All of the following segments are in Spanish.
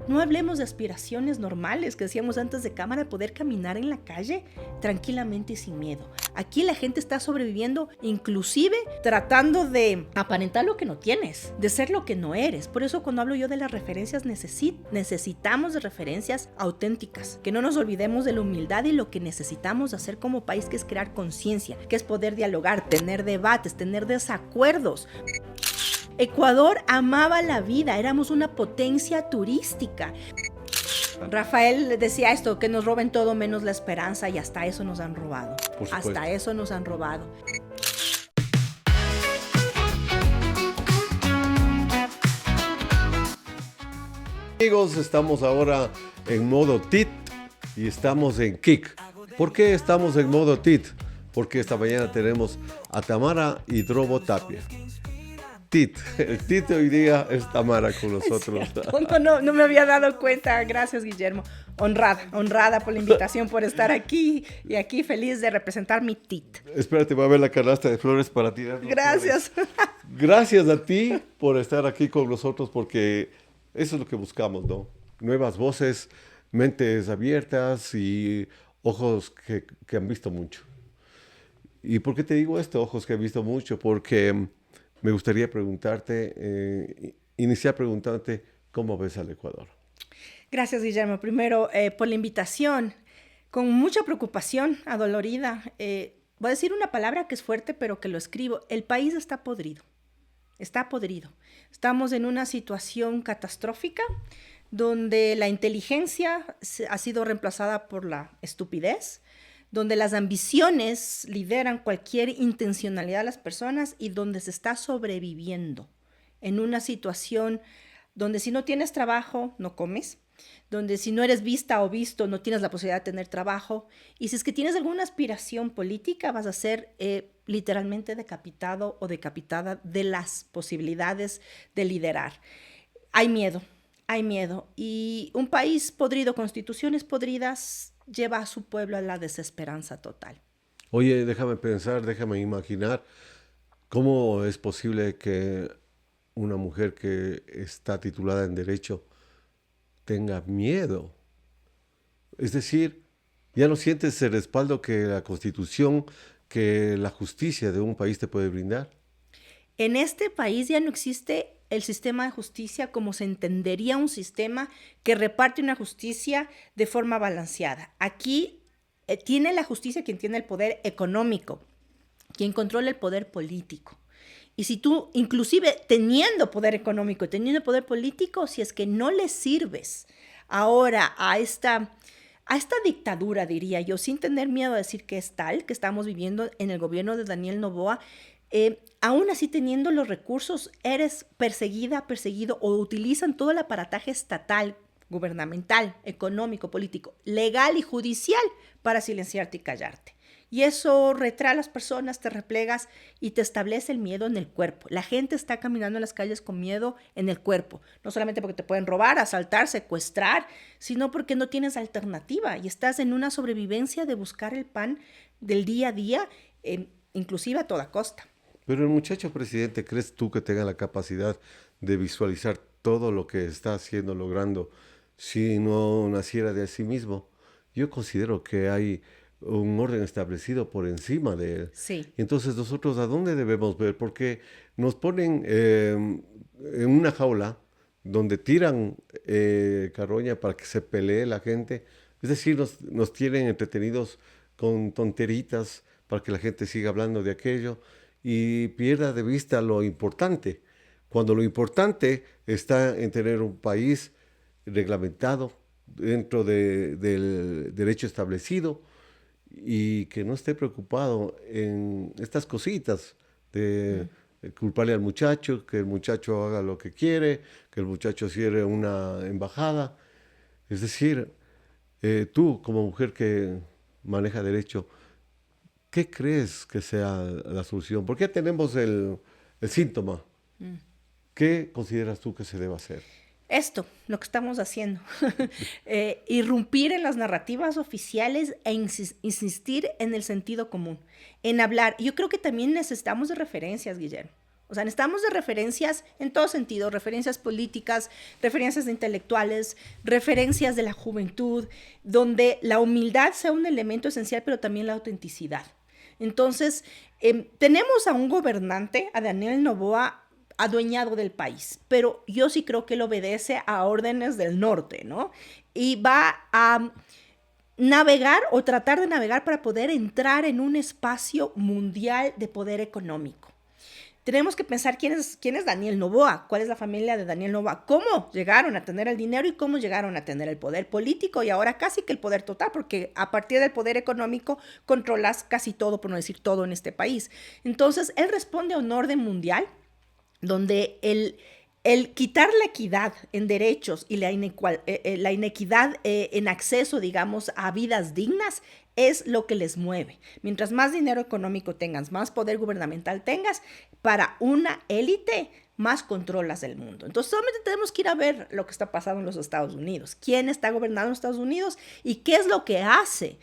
No hablemos de aspiraciones normales que decíamos antes de cámara, poder caminar en la calle tranquilamente y sin miedo. Aquí la gente está sobreviviendo, inclusive tratando de aparentar lo que no tienes, de ser lo que no eres. Por eso cuando hablo yo de las referencias, necesitamos de referencias auténticas, que no nos olvidemos de la humildad y lo que necesitamos hacer como país, que es crear conciencia, que es poder dialogar, tener debates, tener desacuerdos. Ecuador amaba la vida, éramos una potencia turística. Rafael decía esto, que nos roben todo menos la esperanza, y hasta eso nos han robado. Por supuesto. Hasta eso nos han robado. Amigos, estamos ahora en modo TIT y estamos en Kik. ¿Por qué estamos en modo TIT? Porque esta mañana tenemos a Tamara Hidrobo Tapia. TIT. El TIT hoy día es Tamara con nosotros. No me había dado cuenta. Gracias, Guillermo. Honrada por la invitación, por estar aquí, y aquí feliz de representar mi TIT. Espérate, voy a ver la canasta de flores para tirar. Gracias. Gracias a ti por estar aquí con nosotros, porque eso es lo que buscamos, ¿no? Nuevas voces, mentes abiertas y ojos que han visto mucho. ¿Y por qué te digo esto, ojos que han visto mucho? Porque me gustaría iniciar preguntándote cómo ves al Ecuador. Gracias, Guillermo. Primero, por la invitación. Con mucha preocupación, adolorida. Voy a decir una palabra que es fuerte, pero que lo escribo. El país está podrido. Está podrido. Estamos en una situación catastrófica donde la inteligencia ha sido reemplazada por la estupidez, donde las ambiciones lideran cualquier intencionalidad de las personas y donde se está sobreviviendo en una situación donde si no tienes trabajo, no comes, donde si no eres vista o visto, no tienes la posibilidad de tener trabajo, y si es que tienes alguna aspiración política, vas a ser literalmente decapitado o decapitada de las posibilidades de liderar. Hay miedo, y un país podrido, constituciones podridas, lleva a su pueblo a la desesperanza total. Oye, déjame pensar, déjame imaginar, ¿cómo es posible que una mujer que está titulada en Derecho tenga miedo? Es decir, ya no sientes el respaldo que la Constitución, que la justicia de un país te puede brindar. En este país ya no existe el sistema de justicia como se entendería un sistema que reparte una justicia de forma balanceada. Aquí tiene la justicia quien tiene el poder económico, quien controla el poder político. Y si tú, inclusive teniendo poder económico, teniendo poder político, si es que no le sirves ahora a esta dictadura, diría yo, sin tener miedo a decir que es tal, que estamos viviendo en el gobierno de Daniel Noboa, aún así teniendo los recursos, eres perseguida, perseguido, o utilizan todo el aparataje estatal, gubernamental, económico, político, legal y judicial para silenciarte y callarte. Y eso retrae a las personas, te replegas y te establece el miedo en el cuerpo. La gente está caminando en las calles con miedo en el cuerpo, no solamente porque te pueden robar, asaltar, secuestrar, sino porque no tienes alternativa y estás en una sobrevivencia de buscar el pan del día a día, inclusive a toda costa. Pero el muchacho presidente, ¿crees tú que tenga la capacidad de visualizar todo lo que está haciendo, logrando, si no naciera de sí mismo? Yo considero que hay un orden establecido por encima de él. Sí. Entonces, ¿nosotros a dónde debemos ver? Porque nos ponen en una jaula donde tiran carroña para que se pelee la gente. Es decir, nos tienen entretenidos con tonteritas para que la gente siga hablando de aquello y pierda de vista lo importante, cuando lo importante está en tener un país reglamentado dentro del derecho establecido y que no esté preocupado en estas cositas de culparle al muchacho, que el muchacho haga lo que quiere, que el muchacho cierre una embajada. Es decir, tú como mujer que maneja derecho, ¿qué crees que sea la solución? ¿Por qué tenemos el síntoma? ¿Qué consideras tú que se debe hacer? Esto, lo que estamos haciendo, irrumpir en las narrativas oficiales e insistir en el sentido común, en hablar. Yo creo que también necesitamos de referencias, Guillermo. O sea, necesitamos de referencias en todo sentido, referencias políticas, referencias de intelectuales, referencias de la juventud, donde la humildad sea un elemento esencial, pero también la autenticidad. Entonces, tenemos a un gobernante, a Daniel Noboa, adueñado del país, pero yo sí creo que él obedece a órdenes del norte, ¿no? Y va a navegar o tratar de navegar para poder entrar en un espacio mundial de poder económico. Tenemos que pensar quién es Daniel Noboa, cuál es la familia de Daniel Noboa, cómo llegaron a tener el dinero y cómo llegaron a tener el poder político y ahora casi que el poder total, porque a partir del poder económico controlas casi todo, por no decir todo en este país. Entonces, él responde a un orden mundial donde el quitar la equidad en derechos y la inequidad en acceso, digamos, a vidas dignas es lo que les mueve. Mientras más dinero económico tengas, más poder gubernamental tengas, para una élite, más controlas el mundo. Entonces solamente tenemos que ir a ver lo que está pasando en los Estados Unidos. ¿Quién está gobernando en los Estados Unidos? ¿Y qué es lo que hace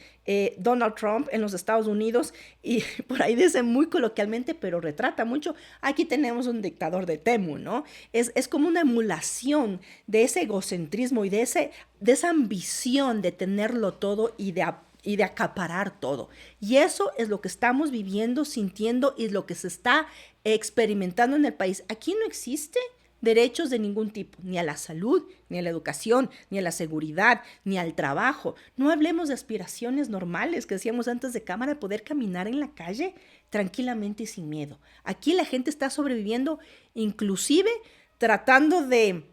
Donald Trump en los Estados Unidos? Y por ahí dice muy coloquialmente, pero retrata mucho. Aquí tenemos un dictador de Temu, ¿no? Es como una emulación de ese egocentrismo y de esa ambición de tenerlo todo y de acaparar todo. Y eso es lo que estamos viviendo, sintiendo y lo que se está experimentando en el país. Aquí no existe derechos de ningún tipo, ni a la salud, ni a la educación, ni a la seguridad, ni al trabajo. No hablemos de aspiraciones normales que decíamos antes de cámara, de poder caminar en la calle tranquilamente y sin miedo. Aquí la gente está sobreviviendo, inclusive tratando de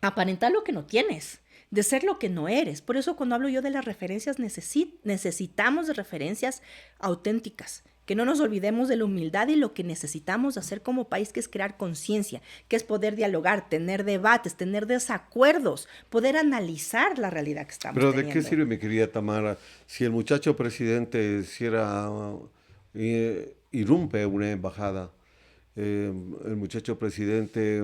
aparentar lo que no tienes, de ser lo que no eres. Por eso cuando hablo yo de las referencias, necesitamos de referencias auténticas, que no nos olvidemos de la humildad y lo que necesitamos hacer como país, que es crear conciencia, que es poder dialogar, tener debates, tener desacuerdos, poder analizar la realidad que estamos teniendo. Pero ¿de qué sirve, mi querida Tamara, si el muchacho presidente irrumpe una embajada, el muchacho presidente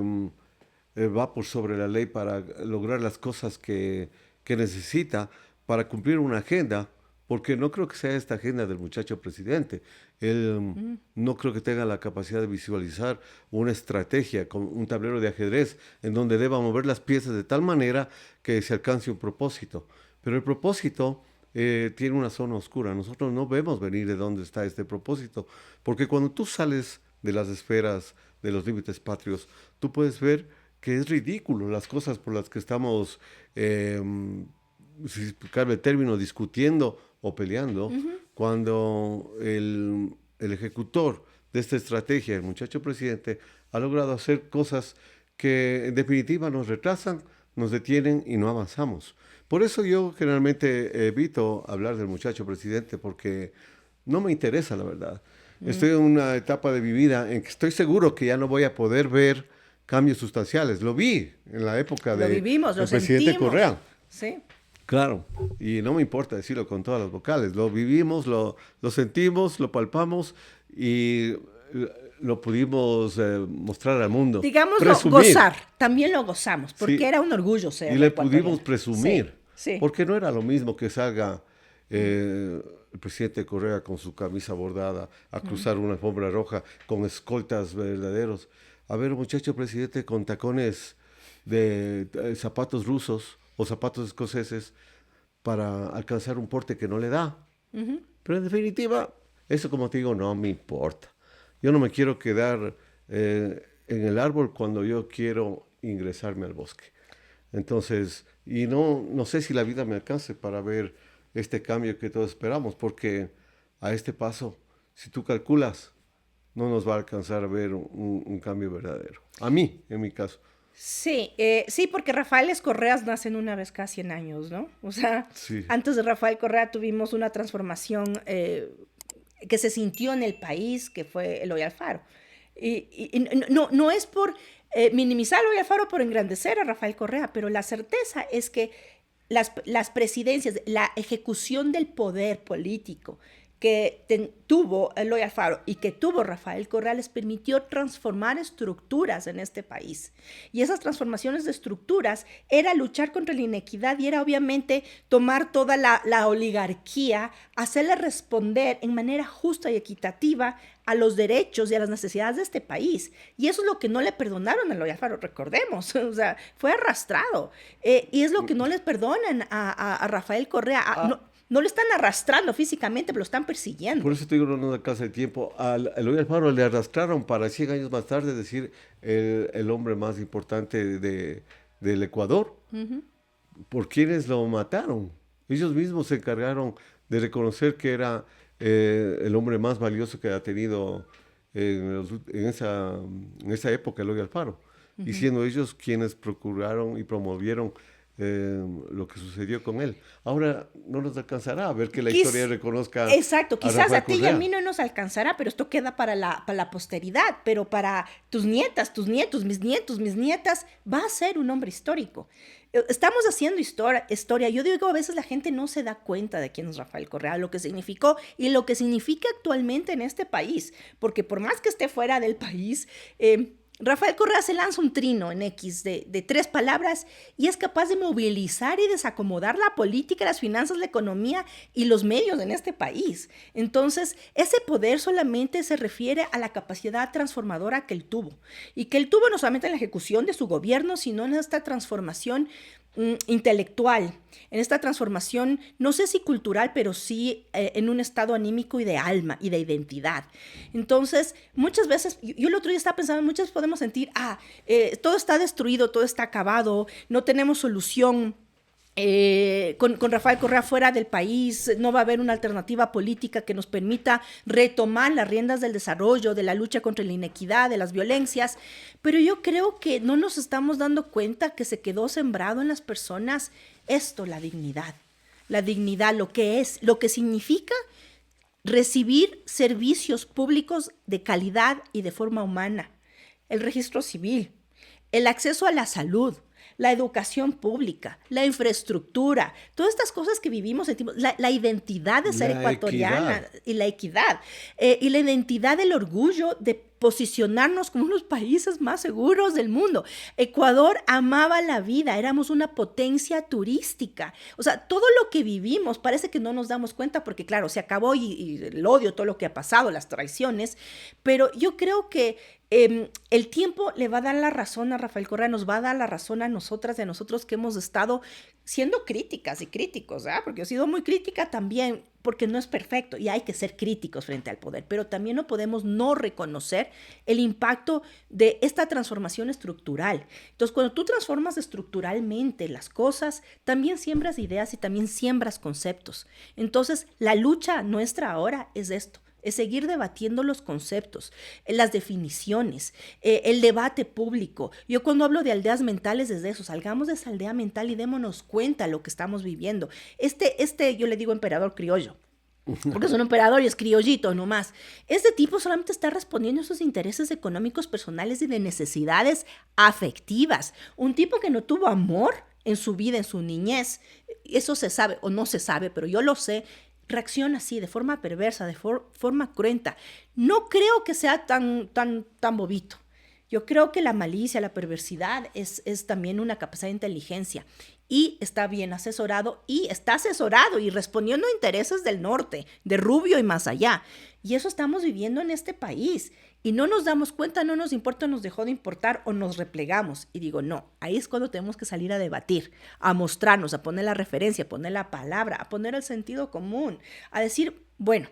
va por sobre la ley para lograr las cosas que necesita para cumplir una agenda? Porque no creo que sea esta agenda del muchacho presidente. Él no creo que tenga la capacidad de visualizar una estrategia, con un tablero de ajedrez, en donde deba mover las piezas de tal manera que se alcance un propósito. Pero el propósito tiene una zona oscura. Nosotros no vemos venir de dónde está este propósito. Porque cuando tú sales de las esferas, de los límites patrios, tú puedes ver que es ridículo las cosas por las que estamos, si cabe el término, discutiendo o peleando, cuando el ejecutor de esta estrategia, el muchacho presidente, ha logrado hacer cosas que en definitiva nos retrasan, nos detienen y no avanzamos. Por eso yo generalmente evito hablar del muchacho presidente, porque no me interesa, la verdad. Estoy en una etapa de mi vida en que estoy seguro que ya no voy a poder ver cambios sustanciales. Lo vi en la época del presidente Correa. Sí. Claro, y no me importa decirlo con todas las vocales. Lo vivimos, lo sentimos, lo palpamos y lo pudimos mostrar al mundo. Digámoslo, gozar. También lo gozamos, porque era un orgullo ser. Y le pudimos presumir, sí. Porque no era lo mismo que salga el presidente Correa con su camisa bordada a cruzar una alfombra roja con escoltas verdaderos. A ver, muchacho presidente con tacones de zapatos rusos o zapatos escoceses para alcanzar un porte que no le da. Pero en definitiva, eso, como te digo, no me importa. Yo no me quiero quedar en el árbol cuando yo quiero ingresarme al bosque. Entonces, y no sé si la vida me alcance para ver este cambio que todos esperamos, porque a este paso, si tú calculas, no nos va a alcanzar a ver un cambio verdadero. A mí, en mi caso. Sí, sí, porque Rafael Correa nacen una vez cada 100 años, ¿no? O sea, sí. Antes de Rafael Correa tuvimos una transformación que se sintió en el país, que fue Eloy Alfaro. Y no es por minimizar a Eloy Alfaro, por engrandecer a Rafael Correa, pero la certeza es que las presidencias, la ejecución del poder político que tuvo Eloy Alfaro y que tuvo Rafael Correa les permitió transformar estructuras en este país. Y esas transformaciones de estructuras era luchar contra la inequidad y era obviamente tomar toda la oligarquía, hacerle responder en manera justa y equitativa a los derechos y a las necesidades de este país. Y eso es lo que no le perdonaron a Eloy Alfaro, recordemos. O sea, fue arrastrado. Y es lo que no les perdonan a Rafael Correa. No lo están arrastrando físicamente, pero lo están persiguiendo. Por eso te digo, no nos alcanza el tiempo. A Eloy Alfaro le arrastraron para 100 años más tarde decir el hombre más importante del Ecuador. ¿Por quienes lo mataron? Ellos mismos se encargaron de reconocer que era el hombre más valioso que ha tenido en esa época Eloy Alfaro. Y siendo ellos quienes procuraron y promovieron lo que sucedió con él. Ahora no nos alcanzará a ver que la historia reconozca. Exacto, quizás a ti y a mí no nos alcanzará, pero esto queda para la posteridad, pero para tus nietas, tus nietos, mis nietas, va a ser un hombre histórico. Estamos haciendo historia. Yo digo, a veces la gente no se da cuenta de quién es Rafael Correa, lo que significó y lo que significa actualmente en este país, porque por más que esté fuera del país, Rafael Correa se lanza un trino en X de 3 palabras y es capaz de movilizar y desacomodar la política, las finanzas, la economía y los medios en este país. Entonces, ese poder solamente se refiere a la capacidad transformadora que él tuvo. Y que él tuvo no solamente en la ejecución de su gobierno, sino en esta transformación intelectual, en esta transformación, no sé si cultural, pero sí en un estado anímico y de alma y de identidad. Entonces, muchas veces, yo el otro día estaba pensando, muchas veces podemos sentir, todo está destruido, todo está acabado, no tenemos solución. Con Rafael Correa fuera del país, no va a haber una alternativa política que nos permita retomar las riendas del desarrollo, de la lucha contra la inequidad, de las violencias, pero yo creo que no nos estamos dando cuenta que se quedó sembrado en las personas esto, la dignidad, lo que significa recibir servicios públicos de calidad y de forma humana, el registro civil, el acceso a la salud, la educación pública, la infraestructura, todas estas cosas que vivimos, sentimos, la identidad de ser ecuatoriana y la equidad, y la identidad del orgullo de posicionarnos como uno de los países más seguros del mundo. Ecuador amaba la vida, éramos una potencia turística. O sea, todo lo que vivimos parece que no nos damos cuenta porque, claro, se acabó y el odio, todo lo que ha pasado, las traiciones, pero yo creo que el tiempo le va a dar la razón a Rafael Correa, nos va a dar la razón a nosotras y a nosotros que hemos estado siendo críticas y críticos, porque yo he sido muy crítica también, porque no es perfecto y hay que ser críticos frente al poder, pero también no podemos no reconocer el impacto de esta transformación estructural. Entonces, cuando tú transformas estructuralmente las cosas, también siembras ideas y también siembras conceptos. Entonces, la lucha nuestra ahora es esto. Es seguir debatiendo los conceptos, las definiciones, el debate público. Yo cuando hablo de aldeas mentales es de eso, salgamos de esa aldea mental y démonos cuenta de lo que estamos viviendo. Yo le digo emperador criollo, porque es un emperador y es criollito nomás. Este tipo solamente está respondiendo a sus intereses económicos, personales y de necesidades afectivas. Un tipo que no tuvo amor en su vida, en su niñez. Eso se sabe o no se sabe, pero yo lo sé. Reacciona así, de forma perversa, de forma cruenta. No creo que sea tan bobito. Yo creo que la malicia, la perversidad es también una capacidad de inteligencia y está bien asesorado y está asesorado y respondiendo a intereses del norte, de Rubio y más allá. Y eso estamos viviendo en este país. Y no nos damos cuenta, no nos importa, nos dejó de importar o nos replegamos. Y digo, no, ahí es cuando tenemos que salir a debatir, a mostrarnos, a poner la referencia, a poner la palabra, a poner el sentido común, a decir, bueno,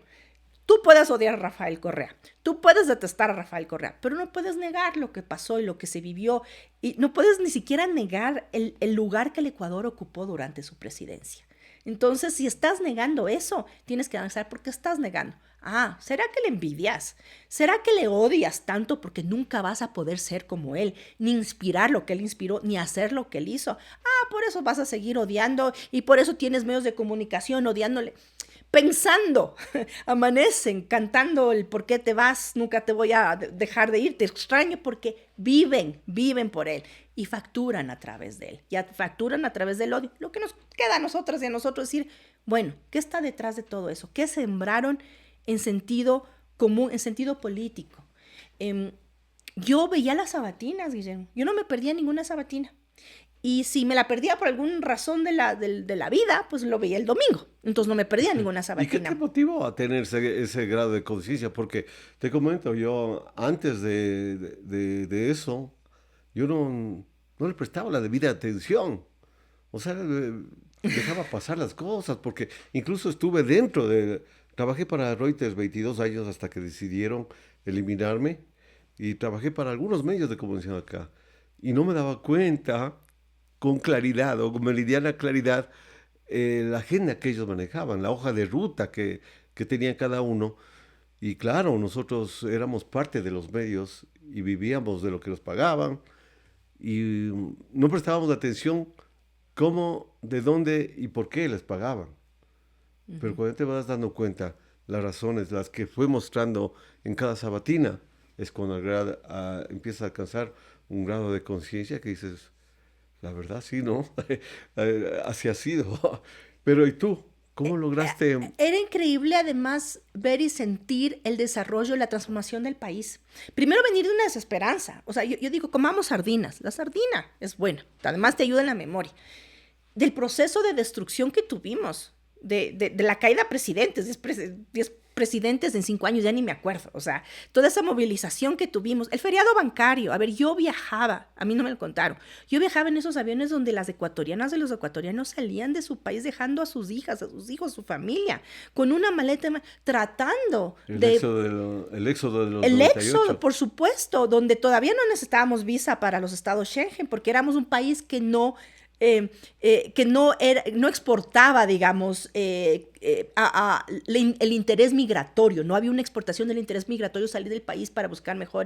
tú puedes odiar a Rafael Correa, tú puedes detestar a Rafael Correa, pero no puedes negar lo que pasó y lo que se vivió. Y no puedes ni siquiera negar el lugar que el Ecuador ocupó durante su presidencia. Entonces, si estás negando eso, tienes que analizar por qué estás negando. ¿Será que le envidias? ¿Será que le odias tanto porque nunca vas a poder ser como él, ni inspirar lo que él inspiró, ni hacer lo que él hizo? Por eso vas a seguir odiando y por eso tienes medios de comunicación odiándole. pensando, amanecen cantando el por qué te vas, nunca te voy a dejar de ir, te extraño, porque viven por él y facturan a través de él, y facturan a través del odio. Lo que nos queda a nosotras y a nosotros decir, bueno, ¿qué está detrás de todo eso? ¿Qué sembraron en sentido común, en sentido político? Yo veía las sabatinas, Guillermo, yo no me perdía ninguna sabatina. Y si me la perdía por alguna razón de la vida, pues lo veía el domingo. Entonces no me perdía ninguna sabatina. ¿Y qué te motivó a tener ese grado de conciencia? Porque te comento, yo antes de eso, yo no le prestaba la debida atención. O sea, dejaba pasar las cosas, porque incluso trabajé para Reuters 22 años hasta que decidieron eliminarme, y trabajé para algunos medios de comunicación acá. Y no me daba cuenta con claridad o con meridiana claridad la agenda que ellos manejaban, la hoja de ruta que tenían cada uno. Y claro, nosotros éramos parte de los medios y vivíamos de lo que nos pagaban, y no prestábamos atención cómo, de dónde y por qué les pagaban. Pero cuando te vas dando cuenta las razones, las que fue mostrando en cada sabatina, es cuando empiezas a alcanzar un grado de conciencia que dices, la verdad sí, ¿no? Así ha sido. Pero ¿y tú? ¿Cómo lograste? Era increíble además ver y sentir el desarrollo, la transformación del país. Primero venir de una desesperanza. O sea, yo digo, comamos sardinas. La sardina es buena. Además te ayuda en la memoria. Del proceso de destrucción que tuvimos, de la caída de presidentes, 10 presidentes en 5 años, ya ni me acuerdo. O sea, toda esa movilización que tuvimos, el feriado bancario. A ver, yo viajaba, a mí no me lo contaron, yo viajaba en esos aviones donde las ecuatorianas de los ecuatorianos salían de su país dejando a sus hijas, a sus hijos, a su familia, con una maleta, tratando El de... éxodo de los El 98. éxodo, por supuesto, donde todavía no necesitábamos visa para los estados Schengen, porque éramos un país que no exportaba, digamos, el interés migratorio. No había una exportación del interés migratorio, salir del país para buscar mejor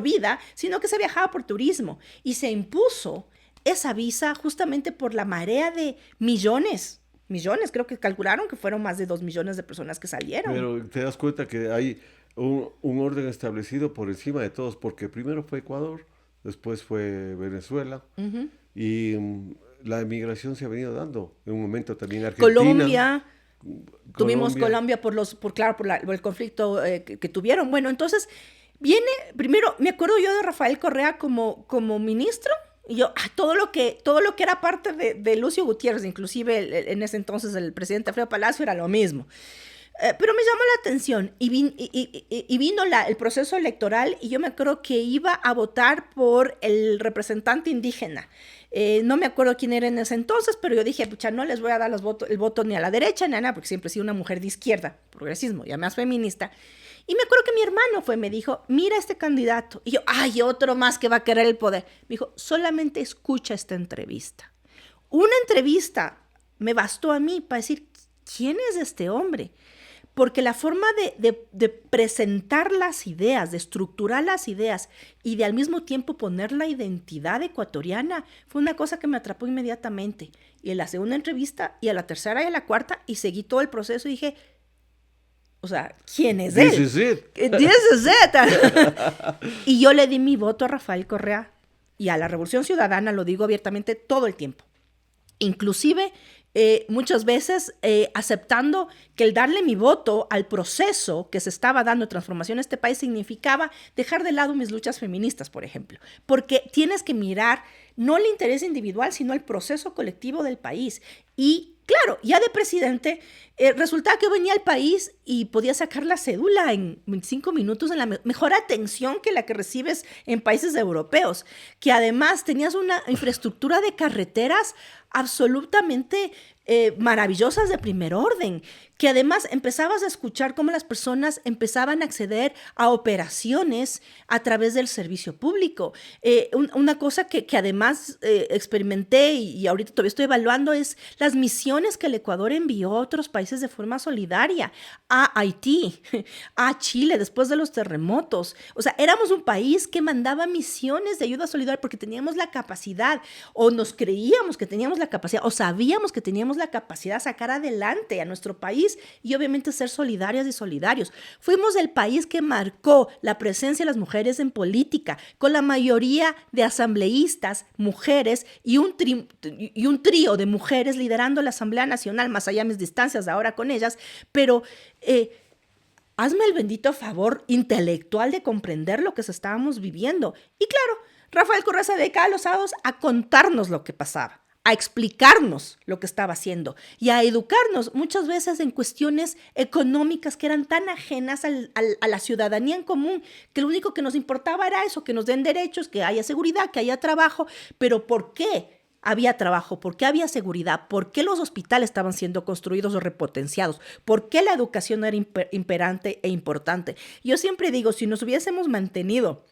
vida, sino que se viajaba por turismo. Y se impuso esa visa justamente por la marea de millones, creo que calcularon que fueron más de 2 millones de personas que salieron. Pero te das cuenta que hay un orden establecido por encima de todos, porque primero fue Ecuador, después fue Venezuela, y la emigración se ha venido dando. En un momento también Argentina. Tuvimos Colombia por el conflicto que tuvieron. Bueno, entonces primero, me acuerdo yo de Rafael Correa como ministro, y yo, todo lo que era parte de Lucio Gutiérrez, inclusive en ese entonces el presidente Alfredo Palacio, era lo mismo. Pero me llamó la atención y vino el proceso electoral, y yo me acuerdo que iba a votar por el representante indígena. No me acuerdo quién era en ese entonces, pero yo dije, pucha, no les voy a dar el voto ni a la derecha ni a nada, porque siempre he sido una mujer de izquierda, progresismo, ya más feminista. Y me acuerdo que mi hermano me dijo, mira este candidato. Y yo, ay, otro más que va a querer el poder. Me dijo, solamente escucha esta entrevista. Una entrevista me bastó a mí para decir, ¿quién es este hombre? Porque la forma de presentar las ideas, de estructurar las ideas y de al mismo tiempo poner la identidad ecuatoriana fue una cosa que me atrapó inmediatamente. Y en la segunda entrevista, y a la tercera y a la cuarta, y seguí todo el proceso y dije, o sea, ¿quién es él? This is it. This is it. Y yo le di mi voto a Rafael Correa y a la Revolución Ciudadana, lo digo abiertamente todo el tiempo. Inclusive muchas veces aceptando que el darle mi voto al proceso que se estaba dando de transformación en este país significaba dejar de lado mis luchas feministas, por ejemplo, porque tienes que mirar no el interés individual, sino el proceso colectivo del país. Y claro, ya de presidente, resultaba que venía al país y podía sacar la cédula en 25 minutos en la mejor atención que la que recibes en países europeos, que además tenías una infraestructura de carreteras absolutamente maravillosas de primer orden, que además empezabas a escuchar cómo las personas empezaban a acceder a operaciones a través del servicio público. Una cosa que además experimenté y ahorita todavía estoy evaluando es las misiones que el Ecuador envió a otros países de forma solidaria a Haití, a Chile después de los terremotos. O sea, éramos un país que mandaba misiones de ayuda solidaria porque teníamos la capacidad, o nos creíamos que teníamos la capacidad, o sabíamos que teníamos la capacidad de sacar adelante a nuestro país y obviamente ser solidarias y solidarios. Fuimos el país que marcó la presencia de las mujeres en política, con la mayoría de asambleístas, mujeres y un trío de mujeres liderando la Asamblea Nacional, más allá de mis distancias ahora con ellas, pero hazme el bendito favor intelectual de comprender lo que estábamos viviendo. Y claro, Rafael Correa se dedicaba los sábados a contarnos lo que pasaba, a explicarnos lo que estaba haciendo y a educarnos muchas veces en cuestiones económicas que eran tan ajenas a la ciudadanía en común, que lo único que nos importaba era eso, que nos den derechos, que haya seguridad, que haya trabajo. Pero ¿por qué había trabajo? ¿Por qué había seguridad? ¿Por qué los hospitales estaban siendo construidos o repotenciados? ¿Por qué la educación era imperante e importante? Yo siempre digo, si nos hubiésemos mantenido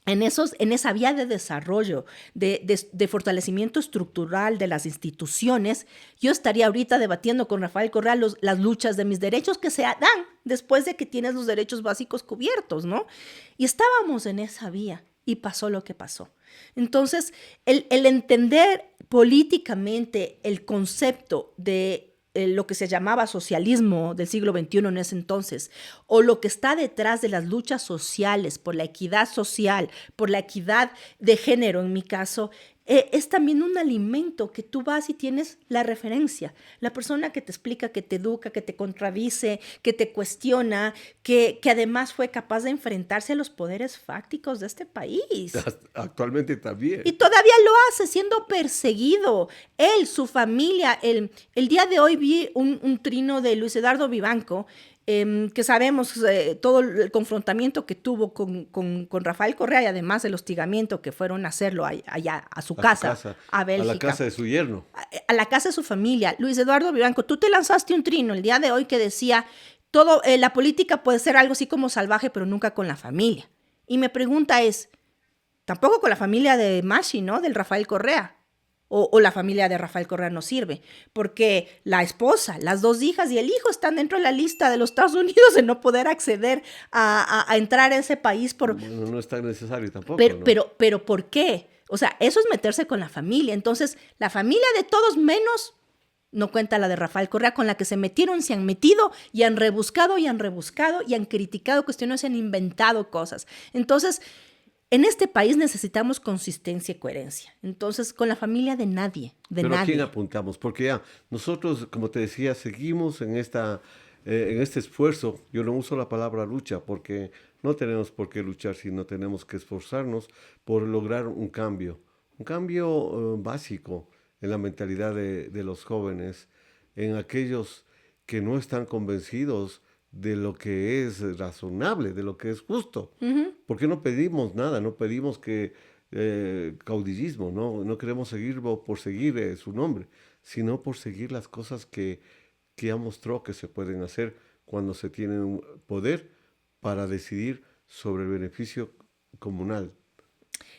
en esa vía de desarrollo, de fortalecimiento estructural de las instituciones, yo estaría ahorita debatiendo con Rafael Correa las luchas de mis derechos que se dan después de que tienes los derechos básicos cubiertos, ¿no? Y estábamos en esa vía y pasó lo que pasó. Entonces, el entender políticamente el concepto de lo que se llamaba socialismo del siglo XXI en ese entonces, o lo que está detrás de las luchas sociales, por la equidad social, por la equidad de género en mi caso, es también un alimento que tú vas y tienes la referencia, la persona que te explica, que te educa, que te contradice, que te cuestiona, que además fue capaz de enfrentarse a los poderes fácticos de este país. Actualmente también. Y todavía lo hace, siendo perseguido. Él, su familia. El día de hoy vi un trino de Luis Eduardo Vivanco, que sabemos todo el confrontamiento que tuvo con Rafael Correa y además el hostigamiento que fueron a hacerlo allá a su casa, a Bélgica. A la casa de su yerno. A la casa de su familia. Luis Eduardo Vivanco, tú te lanzaste un trino el día de hoy que decía, la política puede ser algo así como salvaje, pero nunca con la familia. Y mi pregunta es, tampoco con la familia de Mashi, ¿no? Del Rafael Correa. O la familia de Rafael Correa no sirve, porque la esposa, las dos hijas y el hijo están dentro de la lista de los Estados Unidos de no poder acceder a entrar a ese país por... Bueno, no es tan necesario tampoco. Pero ¿por qué? O sea, eso es meterse con la familia. Entonces, la familia de todos menos no cuenta la de Rafael Correa, con la que se metieron, se han metido y han rebuscado y han criticado cuestiones, se han inventado cosas. Entonces, en este país necesitamos consistencia y coherencia. Entonces, con la familia de nadie, ¿Pero a quién apuntamos? Porque ya nosotros, como te decía, seguimos en este esfuerzo. Yo no uso la palabra lucha porque no tenemos por qué luchar, sino tenemos que esforzarnos por lograr un cambio básico en la mentalidad de los jóvenes, en aquellos que no están convencidos de lo que es razonable, de lo que es justo. Uh-huh. Porque no pedimos nada, no pedimos que caudillismo, no queremos seguirlo por seguir su nombre, sino por seguir las cosas que ya mostró que se pueden hacer cuando se tiene un poder para decidir sobre el beneficio comunal,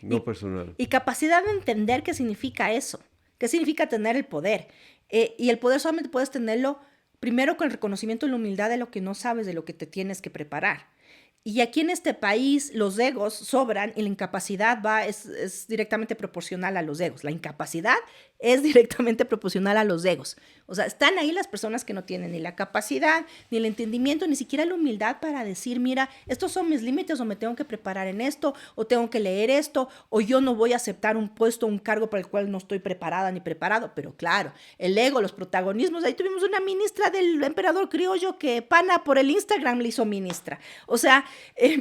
no personal. Y capacidad de entender qué significa eso, qué significa tener el poder. Y el poder solamente puedes tenerlo primero con el reconocimiento y la humildad de lo que no sabes, de lo que te tienes que preparar. Y aquí en este país los egos sobran y la incapacidad es directamente proporcional a los egos. La incapacidad es directamente proporcional a los egos. O sea, están ahí las personas que no tienen ni la capacidad, ni el entendimiento, ni siquiera la humildad para decir, mira, estos son mis límites, o me tengo que preparar en esto, o tengo que leer esto, o yo no voy a aceptar un puesto, un cargo para el cual no estoy preparada ni preparado. Pero claro, el ego, los protagonismos. Ahí tuvimos una ministra del emperador criollo que pana por el Instagram le hizo ministra. O sea,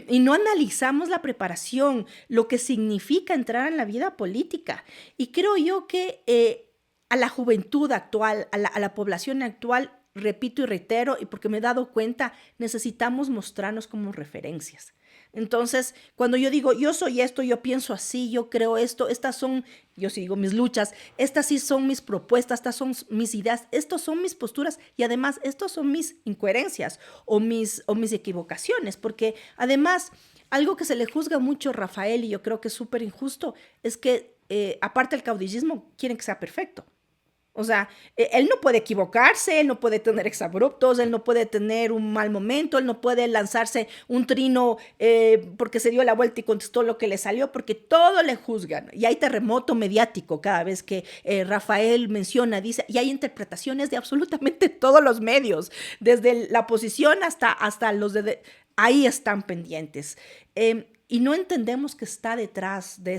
y no analizamos la preparación, lo que significa entrar en la vida política. Y creo yo que a la juventud actual, a la población actual, repito y reitero, y porque me he dado cuenta, necesitamos mostrarnos como referencias. Entonces, cuando yo digo, yo soy esto, yo pienso así, yo creo esto, estas son, yo sí digo mis luchas, estas sí son mis propuestas, estas son mis ideas, estas son mis posturas y además estas son mis incoherencias o mis equivocaciones, porque además algo que se le juzga mucho a Rafael y yo creo que es súper injusto es que aparte del caudillismo quieren que sea perfecto. O sea, él no puede equivocarse, él no puede tener exabruptos, él no puede tener un mal momento, él no puede lanzarse un trino porque se dio la vuelta y contestó lo que le salió, porque todo le juzgan. Y hay terremoto mediático cada vez que Rafael menciona, dice, y hay interpretaciones de absolutamente todos los medios, desde la oposición hasta los de ahí están pendientes. Y no entendemos que está detrás de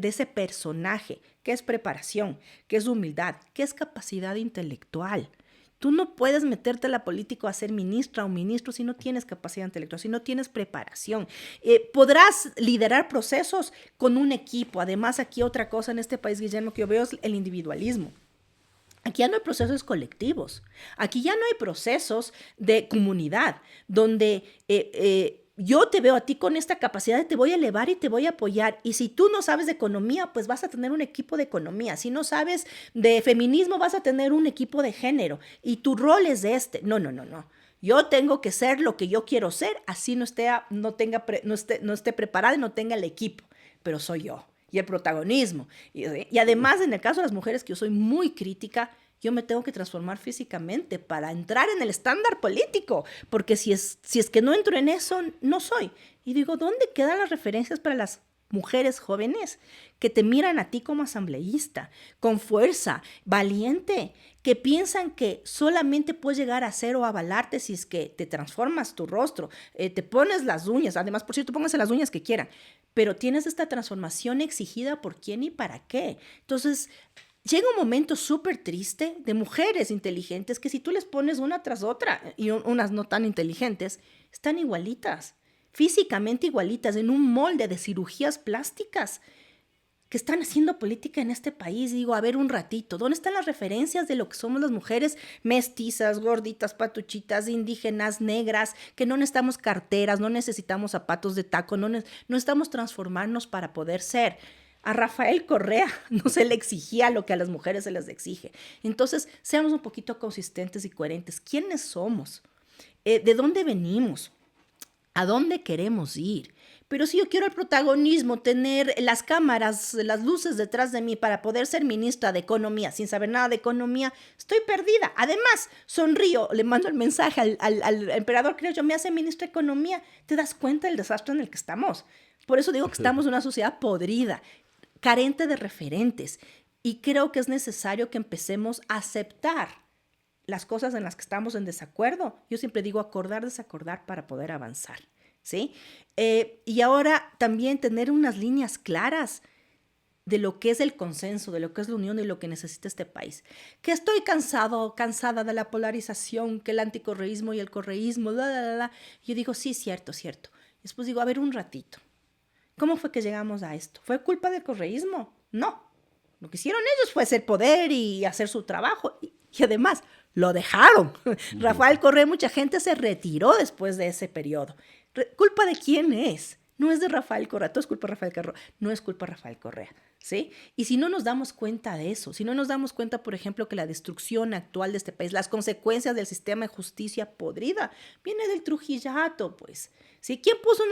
ese personaje, que es preparación, que es humildad, que es capacidad intelectual. Tú no puedes meterte a la política a ser ministra o ministro si no tienes capacidad intelectual, si no tienes preparación. Podrás liderar procesos con un equipo. Además, aquí otra cosa en este país, Guillermo, que yo veo es el individualismo. Aquí ya no hay procesos colectivos. Aquí ya no hay procesos de comunidad, donde yo te veo a ti con esta capacidad, te voy a elevar y te voy a apoyar. Y si tú no sabes de economía, pues vas a tener un equipo de economía. Si no sabes de feminismo, vas a tener un equipo de género. Y tu rol es este. No. Yo tengo que ser lo que yo quiero ser, así no esté preparada y no tenga el equipo. Pero soy yo. Y el protagonismo. Y además, en el caso de las mujeres, que yo soy muy crítica, yo me tengo que transformar físicamente para entrar en el estándar político, porque si es que no entro en eso, no soy. Y digo, ¿dónde quedan las referencias para las mujeres jóvenes que te miran a ti como asambleísta, con fuerza, valiente, que piensan que solamente puedes llegar a ser o avalarte si es que te transformas tu rostro, te pones las uñas, además, por cierto, pónganse las uñas que quieran, pero tienes esta transformación exigida por quién y para qué. Entonces, llega un momento súper triste de mujeres inteligentes que si tú les pones una tras otra, y unas no tan inteligentes, están igualitas, físicamente igualitas, en un molde de cirugías plásticas que están haciendo política en este país. Digo, a ver un ratito, ¿dónde están las referencias de lo que somos las mujeres mestizas, gorditas, patuchitas, indígenas, negras, que no necesitamos carteras, no necesitamos zapatos de taco, no necesitamos transformarnos para poder ser? A Rafael Correa no se le exigía lo que a las mujeres se les exige. Entonces, seamos un poquito consistentes y coherentes. ¿Quiénes somos? ¿De dónde venimos? ¿A dónde queremos ir? Pero si yo quiero el protagonismo, tener las cámaras, las luces detrás de mí para poder ser ministra de Economía, sin saber nada de economía, estoy perdida. Además, sonrío, le mando el mensaje al emperador criollo, me hace ministra de Economía. ¿Te das cuenta del desastre en el que estamos? Por eso digo que estamos en una sociedad podrida, carente de referentes. Y creo que es necesario que empecemos a aceptar las cosas en las que estamos en desacuerdo. Yo siempre digo acordar, desacordar para poder avanzar, ¿sí? Y ahora también tener unas líneas claras de lo que es el consenso, de lo que es la unión y lo que necesita este país. Que estoy cansada de la polarización, que el anticorreísmo y el correísmo, Yo digo, sí, cierto. Después digo, a ver un ratito. ¿Cómo fue que llegamos a esto? ¿Fue culpa del correísmo? No. Lo que hicieron ellos fue hacer poder y hacer su trabajo. Y además, lo dejaron. Rafael Correa, mucha gente se retiró después de ese periodo. ¿Culpa de quién es? No es de Rafael Correa, todo es culpa de Rafael Correa, no es culpa de Rafael Correa, ¿sí? Y si no nos damos cuenta de eso, si no nos damos cuenta, por ejemplo, que la destrucción actual de este país, las consecuencias del sistema de justicia podrida, viene del trujillato, pues, ¿sí? ¿Quién puso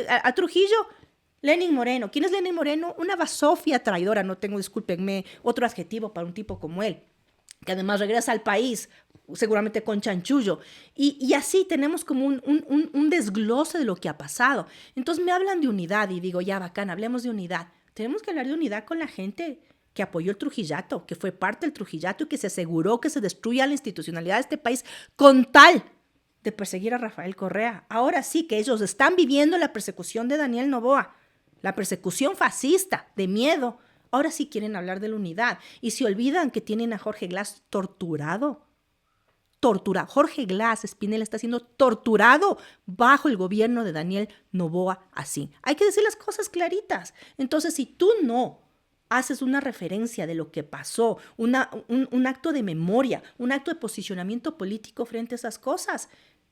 a Trujillo? Lenín Moreno. ¿Quién es Lenín Moreno? Una basofia traidora, no tengo, discúlpenme, otro adjetivo para un tipo como él, que además regresa al país, seguramente con chanchullo. Y así tenemos como un desglose de lo que ha pasado. Entonces me hablan de unidad y digo, ya, bacán, hablemos de unidad. Tenemos que hablar de unidad con la gente que apoyó el trujillato, que fue parte del trujillato y que se aseguró que se destruya la institucionalidad de este país con tal de perseguir a Rafael Correa. Ahora sí que ellos están viviendo la persecución de Daniel Noboa, la persecución fascista, de miedo. Ahora sí quieren hablar de la unidad y se olvidan que tienen a Jorge Glass torturado. Jorge Glass, Espinel, está siendo torturado bajo el gobierno de Daniel Noboa así. Hay que decir las cosas claritas. Entonces, si tú no haces una referencia de lo que pasó, un acto de memoria, un acto de posicionamiento político frente a esas cosas,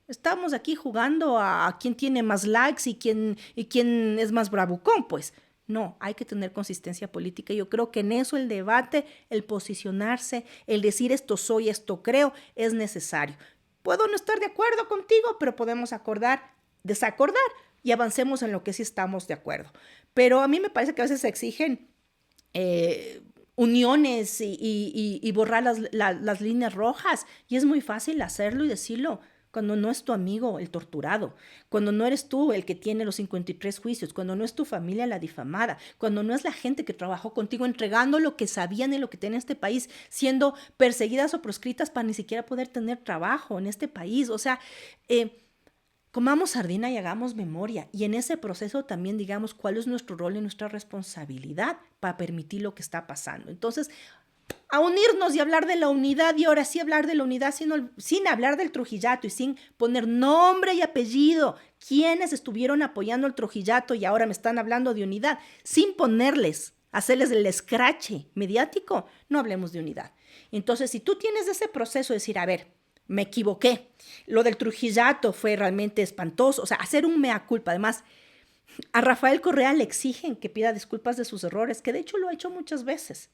estamos aquí jugando a quién tiene más likes y quién es más bravucón, pues. No, hay que tener consistencia política. Yo creo que en eso el debate, el posicionarse, el decir esto soy, esto creo, es necesario. Puedo no estar de acuerdo contigo, pero podemos acordar, desacordar y avancemos en lo que sí estamos de acuerdo. Pero a mí me parece que a veces se exigen uniones y borrar las líneas rojas. Y es muy fácil hacerlo y decirlo cuando no es tu amigo el torturado, cuando no eres tú el que tiene los 53 juicios, cuando no es tu familia la difamada, cuando no es la gente que trabajó contigo entregando lo que sabían y lo que tenía este país, siendo perseguidas o proscritas para ni siquiera poder tener trabajo en este país. O sea, comamos sardina y hagamos memoria. Y en ese proceso también digamos cuál es nuestro rol y nuestra responsabilidad para permitir lo que está pasando. Entonces, a unirnos y hablar de la unidad, y ahora sí hablar de la unidad sin hablar del Trujillato y sin poner nombre y apellido, quienes estuvieron apoyando el Trujillato y ahora me están hablando de unidad, sin hacerles el escrache mediático, no hablemos de unidad. Entonces, si tú tienes ese proceso de decir, a ver, me equivoqué, lo del Trujillato fue realmente espantoso, o sea, hacer un mea culpa, además, a Rafael Correa le exigen que pida disculpas de sus errores, que de hecho lo ha hecho muchas veces.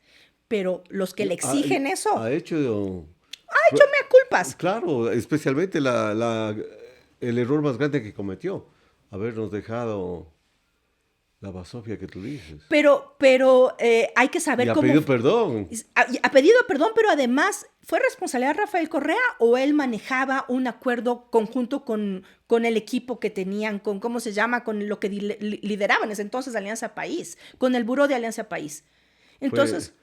Pero los que le exigen eso, Ha hecho mea culpas. claro, especialmente el error más grande que cometió, habernos dejado la basofia que tú dices. Pero hay que saber Y ha cómo... pedido perdón. Ha pedido perdón, pero además, ¿fue responsabilidad de Rafael Correa o él manejaba un acuerdo conjunto con el equipo que tenían, con, ¿cómo se llama? Con lo que lideraban en ese entonces Alianza País, con el Buró de Alianza País. Entonces...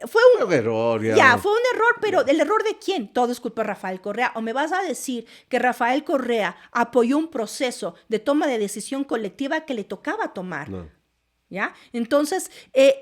fue un error, ya. Ya, fue un error, pero ¿el error de quién? Todo es culpa de Rafael Correa. ¿O me vas a decir que Rafael Correa apoyó un proceso de toma de decisión colectiva que le tocaba tomar? No. ¿Ya? Entonces,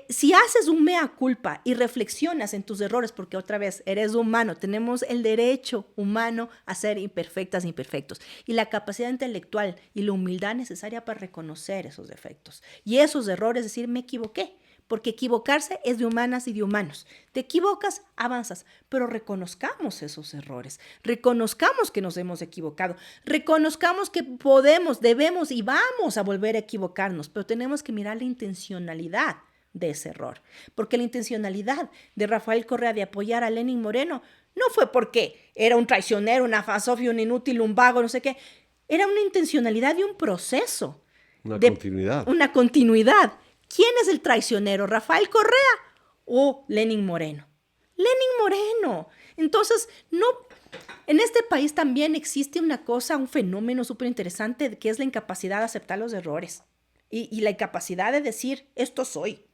si haces un mea culpa y reflexionas en tus errores, porque otra vez, eres humano, tenemos el derecho humano a ser imperfectas e imperfectos, y la capacidad intelectual y la humildad necesaria para reconocer esos defectos y esos errores, decir, me equivoqué. Porque equivocarse es de humanas y de humanos. Te equivocas, avanzas, pero reconozcamos esos errores, reconozcamos que nos hemos equivocado, reconozcamos que podemos, debemos y vamos a volver a equivocarnos, pero tenemos que mirar la intencionalidad de ese error. Porque la intencionalidad de Rafael Correa de apoyar a Lenín Moreno no fue porque era un traicionero, una fasofia, un inútil, un vago, no sé qué. Era una intencionalidad de un proceso. Continuidad. Una continuidad. ¿Quién es el traicionero? ¿Rafael Correa o Lenín Moreno? Lenín Moreno. Entonces, no, en este país también existe una cosa, un fenómeno súper interesante que es la incapacidad de aceptar los errores y la incapacidad de decir, esto soy.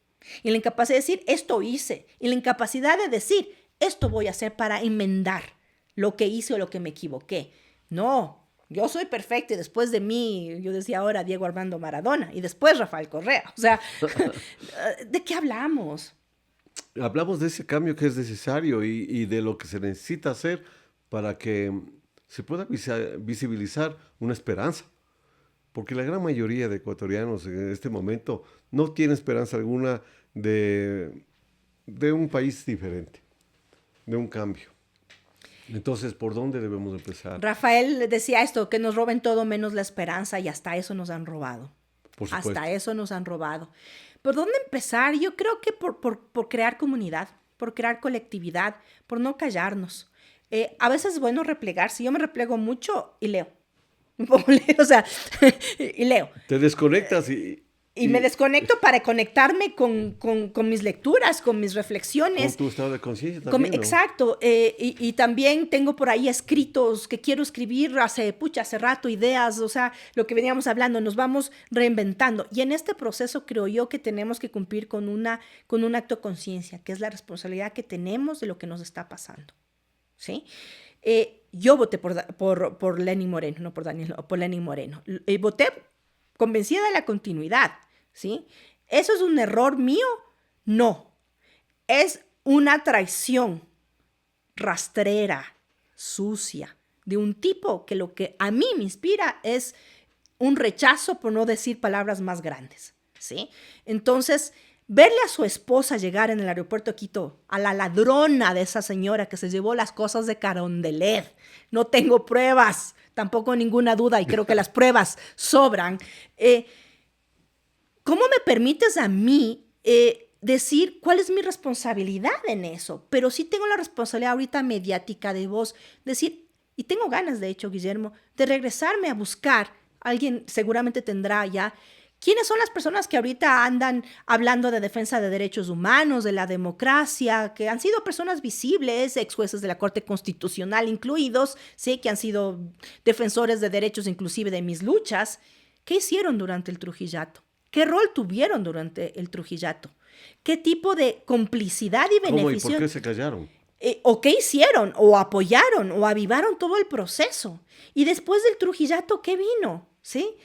Y la incapacidad de decir, esto hice. Y la incapacidad de decir, esto voy a hacer para enmendar lo que hice o lo que me equivoqué. No. Yo soy perfecta y después de mí, yo decía ahora Diego Armando Maradona y después Rafael Correa. O sea, ¿de qué hablamos? Hablamos de ese cambio que es necesario y de lo que se necesita hacer para que se pueda visibilizar una esperanza. Porque la gran mayoría de ecuatorianos en este momento no tiene esperanza alguna de un país diferente, de un cambio. Entonces, ¿por dónde debemos empezar? Rafael decía esto, que nos roben todo menos la esperanza y hasta eso nos han robado. Por supuesto. Hasta eso nos han robado. ¿Por dónde empezar? Yo creo que por crear comunidad, por crear colectividad, por no callarnos. A veces es bueno replegarse. Yo me replego mucho y leo. O sea, y leo. Te desconectas y me desconecto para conectarme con mis lecturas, con mis reflexiones. Con tu estado de conciencia también, ¿no? Exacto. Y también tengo por ahí escritos que quiero escribir hace rato, ideas, o sea, lo que veníamos hablando, nos vamos reinventando. Y en este proceso creo yo que tenemos que cumplir con un acto de conciencia, que es la responsabilidad que tenemos de lo que nos está pasando. ¿Sí? Yo voté por Lenín Moreno, no por Daniel, por Lenín Moreno. Voté convencida de la continuidad. ¿Sí? ¿Eso es un error mío? No. Es una traición rastrera, sucia, de un tipo que lo que a mí me inspira es un rechazo por no decir palabras más grandes. ¿Sí? Entonces, verle a su esposa llegar en el aeropuerto de Quito, a la ladrona de esa señora que se llevó las cosas de Carondelet, no tengo pruebas, tampoco ninguna duda, y creo que las pruebas sobran. ¿Cómo me permites a mí decir cuál es mi responsabilidad en eso? Pero sí tengo la responsabilidad ahorita mediática de vos, decir, y tengo ganas, de hecho, Guillermo, de regresarme a buscar, alguien seguramente tendrá ya, ¿Quiénes son las personas que ahorita andan hablando de defensa de derechos humanos, de la democracia, que han sido personas visibles, ex jueces de la Corte Constitucional incluidos, sí, que han sido defensores de derechos inclusive de mis luchas? ¿Qué hicieron durante el Trujillato? ¿Qué rol tuvieron durante el Trujillato? ¿Qué tipo de complicidad y ¿Cómo y beneficio? por qué se callaron? ¿O qué hicieron? ¿O apoyaron? ¿O avivaron todo el proceso? Y después del Trujillato, ¿qué vino? ¿Sí?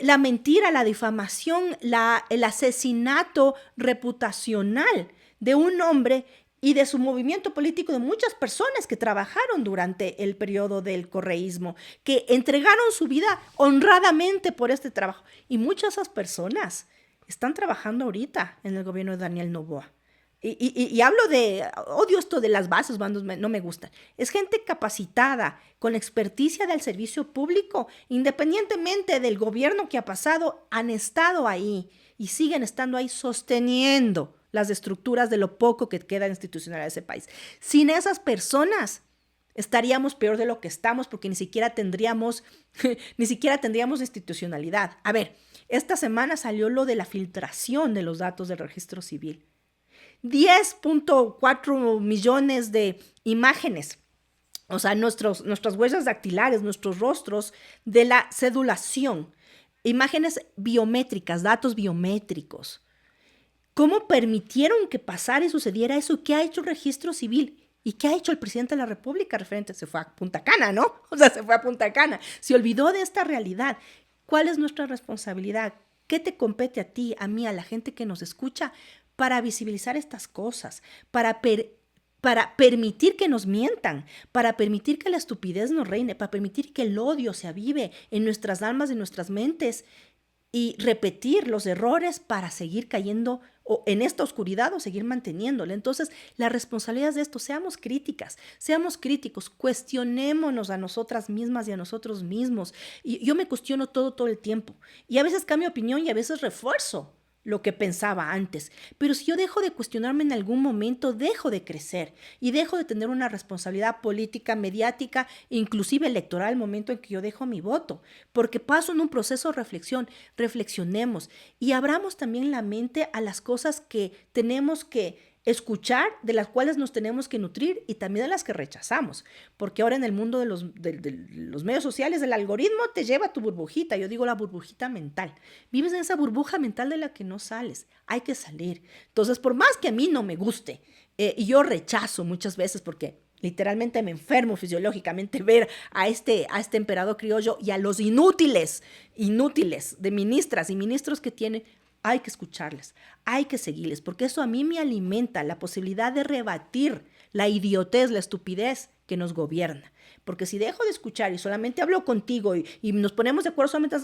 La mentira, la difamación, el asesinato reputacional de un hombre y de su movimiento político, de muchas personas que trabajaron durante el periodo del correísmo, que entregaron su vida honradamente por este trabajo. Y muchas de esas personas están trabajando ahorita en el gobierno de Daniel Noboa. Y hablo de, odio esto de las bases, bandos, no me gusta. Es gente capacitada, con experticia del servicio público, independientemente del gobierno que ha pasado, han estado ahí y siguen estando ahí sosteniendo las estructuras de lo poco que queda institucional de ese país. Sin esas personas estaríamos peor de lo que estamos porque ni siquiera tendríamos institucionalidad. A ver, esta semana salió lo de la filtración de los datos del registro civil. 10.4 millones de imágenes, o sea, nuestras huellas dactilares, nuestros rostros de la cedulación, imágenes biométricas, datos biométricos. ¿Cómo permitieron que pasara y sucediera eso? ¿Qué ha hecho el registro civil? ¿Y qué ha hecho el presidente de la República referente? Se fue a Punta Cana, ¿no? O sea, se fue a Punta Cana. Se olvidó de esta realidad. ¿Cuál es nuestra responsabilidad? ¿Qué te compete a ti, a mí, a la gente que nos escucha para visibilizar estas cosas, para permitir que nos mientan, para permitir que la estupidez nos reine, para permitir que el odio se avive en nuestras almas, en nuestras mentes y repetir los errores para seguir cayendo en esta oscuridad o seguir manteniéndola? Entonces, la responsabilidad de esto, seamos críticos, cuestionémonos a nosotras mismas y a nosotros mismos. Y yo me cuestiono todo el tiempo. Y a veces cambio opinión y a veces refuerzo lo que pensaba antes. Pero si yo dejo de cuestionarme en algún momento, dejo de crecer y dejo de tener una responsabilidad política, mediática, inclusive electoral, al momento en que yo dejo mi voto. Porque paso en un proceso de reflexión. Reflexionemos y abramos también la mente a las cosas que tenemos que escuchar, de las cuales nos tenemos que nutrir y también de las que rechazamos. Porque ahora en el mundo de los medios sociales, el algoritmo te lleva a tu burbujita. Yo digo la burbujita mental. Vives en esa burbuja mental de la que no sales. Hay que salir. Entonces, por más que a mí no me guste, y yo rechazo muchas veces porque literalmente me enfermo fisiológicamente ver a este emperador criollo y a los inútiles de ministras y ministros que tienen. Hay que escucharles, hay que seguirles, porque eso a mí me alimenta la posibilidad de rebatir la idiotez, la estupidez que nos gobierna. Porque si dejo de escuchar y solamente hablo contigo y nos ponemos de acuerdo solamente,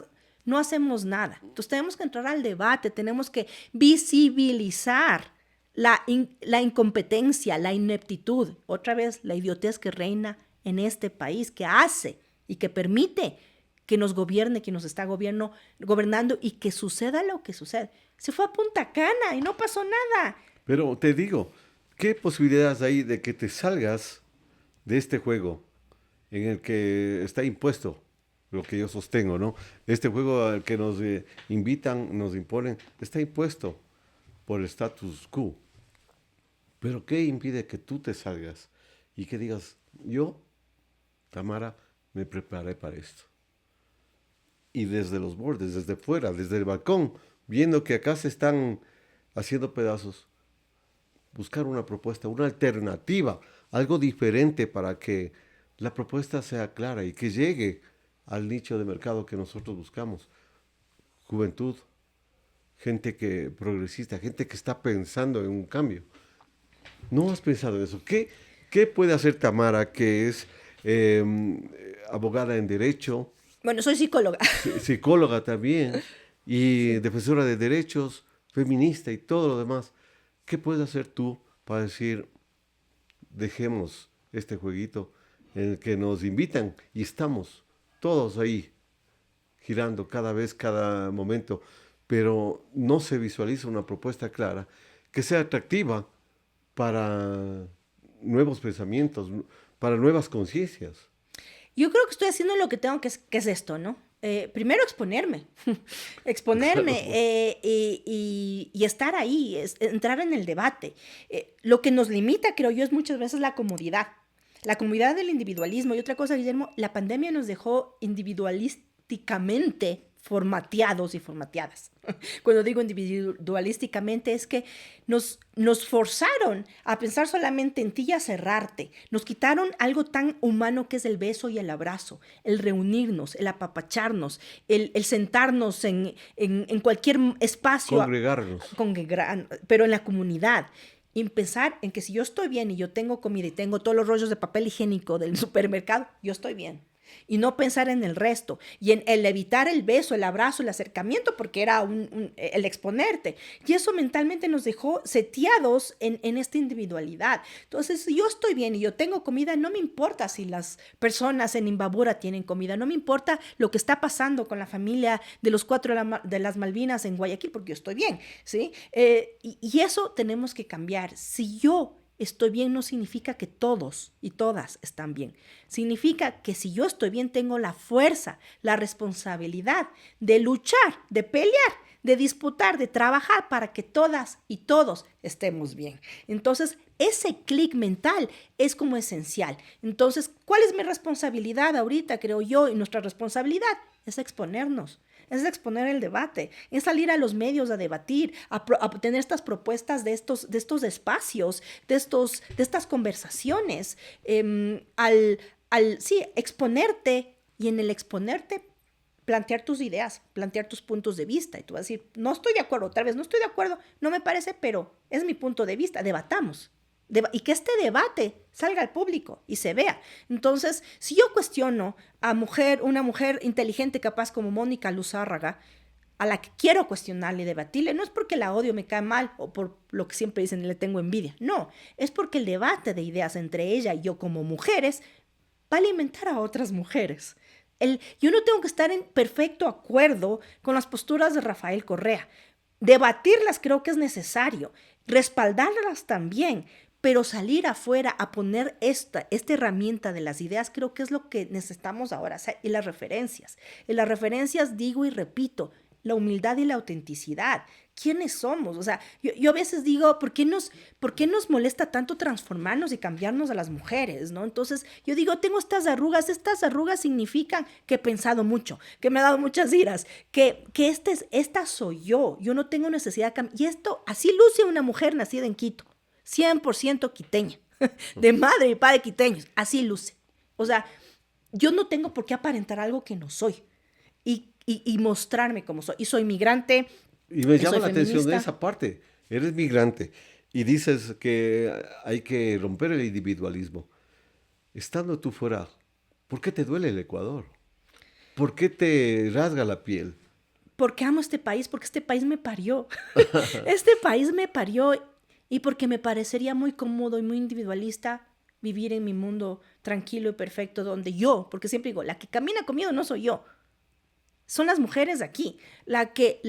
no hacemos nada. Entonces tenemos que entrar al debate, tenemos que visibilizar la incompetencia, la ineptitud, otra vez la idiotez que reina en este país, que hace y que permite que nos gobierne, que nos está gobernando y que suceda lo que sucede. Se fue a Punta Cana y no pasó nada. Pero te digo, ¿qué posibilidades hay de que te salgas de este juego en el que está impuesto lo que yo sostengo, ¿no? Este juego al que nos invitan, nos imponen, está impuesto por el status quo. Pero ¿qué impide que tú te salgas y que digas, yo, Tamara, me preparé para esto? Y desde los bordes, desde fuera, desde el balcón, viendo que acá se están haciendo pedazos, buscar una propuesta, una alternativa, algo diferente para que la propuesta sea clara y que llegue al nicho de mercado que nosotros buscamos. Juventud, gente que progresista, gente que está pensando en un cambio. ¿No has pensado en eso? ¿Qué puede hacer Tamara, que es abogada en derecho? Bueno, soy psicóloga. Psicóloga también, y defensora de derechos, feminista y todo lo demás. ¿Qué puedes hacer tú para decir, dejemos este jueguito en el que nos invitan y estamos todos ahí, girando cada momento, pero no se visualiza una propuesta clara que sea atractiva para nuevos pensamientos, para nuevas conciencias? Yo creo que estoy haciendo lo que tengo, que es esto, ¿no? primero exponerme, exponerme Claro. y estar ahí, entrar en el debate. Lo que nos limita, creo yo, es muchas veces la comodidad del individualismo. Y otra cosa, Guillermo, la pandemia nos dejó individualísticamente formateados y formateadas. Cuando digo individualísticamente es que nos forzaron a pensar solamente en ti y a cerrarte. Nos quitaron algo tan humano que es el beso y el abrazo, el reunirnos, el apapacharnos, el sentarnos en cualquier espacio, Congregarnos. pero en la comunidad. Y pensar en que si yo estoy bien y yo tengo comida y tengo todos los rollos de papel higiénico del supermercado, yo estoy bien. Y no pensar en el resto. Y en el evitar el beso, el abrazo, el acercamiento, porque era el exponerte. Y eso mentalmente nos dejó seteados en esta individualidad. Entonces, si yo estoy bien y yo tengo comida, no me importa si las personas en Imbabura tienen comida. No me importa lo que está pasando con la familia de los 4 de las Malvinas en Guayaquil, porque yo estoy bien, ¿sí? Y eso tenemos que cambiar. Si yo estoy bien no significa que todos y todas están bien. Significa que si yo estoy bien tengo la fuerza, la responsabilidad de luchar, de pelear, de disputar, de trabajar para que todas y todos estemos bien. Entonces, ese clic mental es como esencial. Entonces, ¿cuál es mi responsabilidad ahorita, creo yo? Y nuestra responsabilidad es exponernos. Es exponer el debate, es salir a los medios a debatir, a tener estas propuestas de estos espacios, de estas conversaciones, sí, exponerte y en el exponerte plantear tus ideas, plantear tus puntos de vista. Y tú vas a decir, no estoy de acuerdo, tal vez no estoy de acuerdo, no me parece, pero es mi punto de vista, debatamos. Y que este debate salga al público y se vea. Entonces, si yo cuestiono a una mujer inteligente, capaz como Mónica Luzárraga, a la que quiero cuestionarle y debatirle, no es porque la odio, me cae mal o por lo que siempre dicen, le tengo envidia. No, es porque el debate de ideas entre ella y yo como mujeres va a alimentar a otras mujeres. Yo no tengo que estar en perfecto acuerdo con las posturas de Rafael Correa. Debatirlas creo que es necesario, respaldarlas también, pero salir afuera a poner esta herramienta de las ideas creo que es lo que necesitamos ahora. O sea, y las referencias. En las referencias digo y repito, la humildad y la autenticidad. ¿Quiénes somos? O sea, yo a veces digo, ¿por qué nos molesta tanto transformarnos y cambiarnos a las mujeres, ¿no? Entonces, yo digo, tengo estas arrugas significan que he pensado mucho, que me ha dado muchas iras, que esta soy yo no tengo necesidad de cambiar. Y esto, así luce una mujer nacida en Quito, 100% quiteña, de madre y padre quiteños, así luce. O sea, yo no tengo por qué aparentar algo que no soy y mostrarme como soy. Y soy migrante, Y me y llama soy la atención feminista. esa parte. Eres migrante y dices que hay que romper el individualismo. Estando tú fuera, ¿por qué te duele el Ecuador? ¿Por qué te rasga la piel? Porque amo este país, porque este país me parió. Este país me parió y porque me parecería muy cómodo y muy individualista vivir en mi mundo tranquilo y perfecto donde yo, porque siempre digo, la que camina conmigo no soy yo, son las mujeres de aquí, la que